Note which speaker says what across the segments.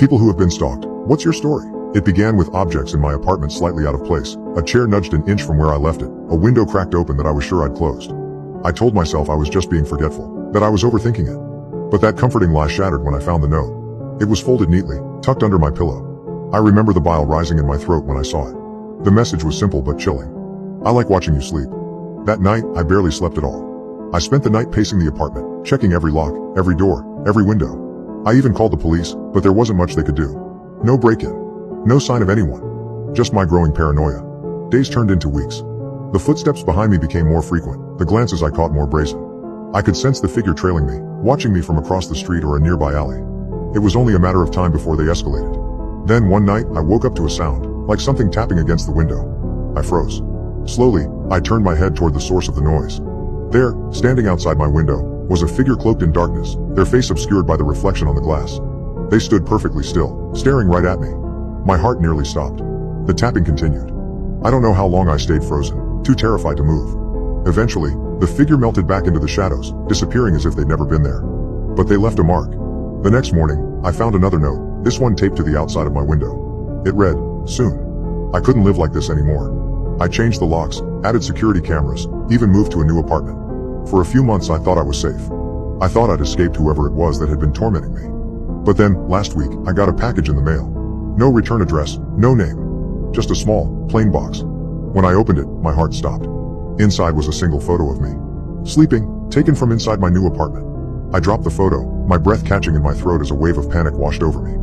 Speaker 1: People who have been stalked. What's your story? It began with objects in my apartment slightly out of place. A chair nudged an inch from where I left it. A window cracked open that I was sure I'd closed. I told myself I was just being forgetful, that I was overthinking it. But that comforting lie shattered when I found the note. It was folded neatly, tucked under my pillow. I remember the bile rising in my throat when I saw it. The message was simple but chilling. I like watching you sleep. That night, I barely slept at all. I spent the night pacing the apartment, checking every lock, every door, every window. I even called the police, but there wasn't much they could do. No break-in. No sign of anyone. Just my growing paranoia. Days turned into weeks. The footsteps behind me became more frequent, the glances I caught more brazen. I could sense the figure trailing me, watching me from across the street or a nearby alley. It was only a matter of time before they escalated. Then one night, I woke up to a sound, like something tapping against the window. I froze. Slowly, I turned my head toward the source of the noise. There, standing outside my window, was a figure cloaked in darkness, their face obscured by the reflection on the glass. They stood perfectly still, staring right at me. My heart nearly stopped. The tapping continued. I don't know how long I stayed frozen, too terrified to move. Eventually, the figure melted back into the shadows, disappearing as if they'd never been there. But they left a mark. The next morning, I found another note, this one taped to the outside of my window. It read, "Soon. I couldn't live like this anymore." I changed the locks, added security cameras, even moved to a new apartment. For a few months I thought I was safe. I thought I'd escaped whoever it was that had been tormenting me. But then, last week, I got a package in the mail. No return address, no name. Just a small, plain box. When I opened it, my heart stopped. Inside was a single photo of me. Sleeping, taken from inside my new apartment. I dropped the photo, my breath catching in my throat as a wave of panic washed over me.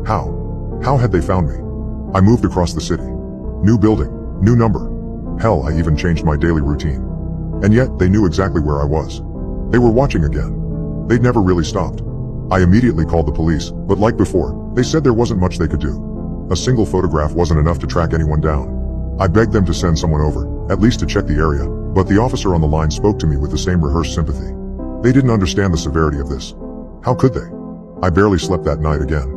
Speaker 1: How? How had they found me? I moved across the city. New building, new number. Hell, I even changed my daily routine. And yet, they knew exactly where I was. They were watching again. They'd never really stopped. I immediately called the police, but like before, they said there wasn't much they could do. A single photograph wasn't enough to track anyone down. I begged them to send someone over, at least to check the area, but the officer on the line spoke to me with the same rehearsed sympathy. They didn't understand the severity of this. How could they? I barely slept that night again.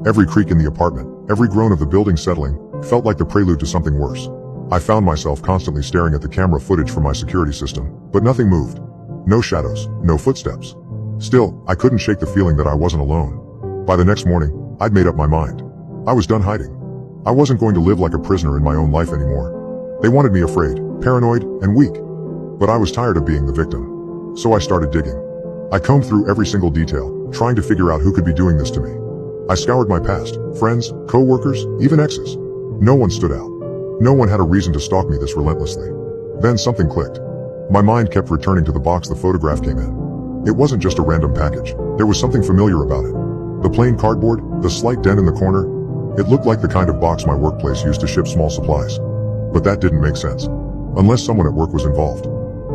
Speaker 1: Every creak in the apartment, every groan of the building settling, felt like the prelude to something worse. I found myself constantly staring at the camera footage from my security system, but nothing moved. No shadows, no footsteps. Still, I couldn't shake the feeling that I wasn't alone. By the next morning, I'd made up my mind. I was done hiding. I wasn't going to live like a prisoner in my own life anymore. They wanted me afraid, paranoid, and weak. But I was tired of being the victim. So I started digging. I combed through every single detail, trying to figure out who could be doing this to me. I scoured my past, friends, co-workers, even exes. No one stood out. No one had a reason to stalk me this relentlessly. Then something clicked. My mind kept returning to the box the photograph came in. It wasn't just a random package. There was something familiar about it. The plain cardboard, the slight dent in the corner. It looked like the kind of box my workplace used to ship small supplies. But that didn't make sense. Unless someone at work was involved.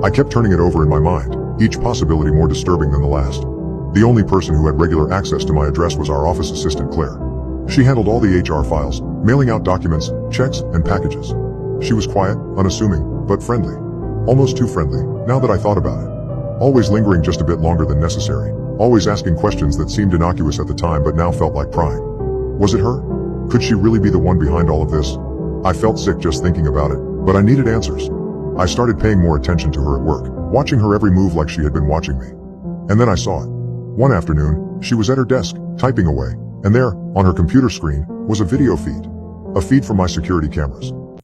Speaker 1: I kept turning it over in my mind, each possibility more disturbing than the last. The only person who had regular access to my address was our office assistant Claire. She handled all the HR files, mailing out documents, checks, and packages. She was quiet, unassuming, but friendly. Almost too friendly, now that I thought about it. Always lingering just a bit longer than necessary. Always asking questions that seemed innocuous at the time but now felt like prying. Was it her? Could she really be the one behind all of this? I felt sick just thinking about it, but I needed answers. I started paying more attention to her at work, watching her every move like she had been watching me. And then I saw it. One afternoon, she was at her desk, typing away, and there, on her computer screen, was a video feed. A feed from my security cameras.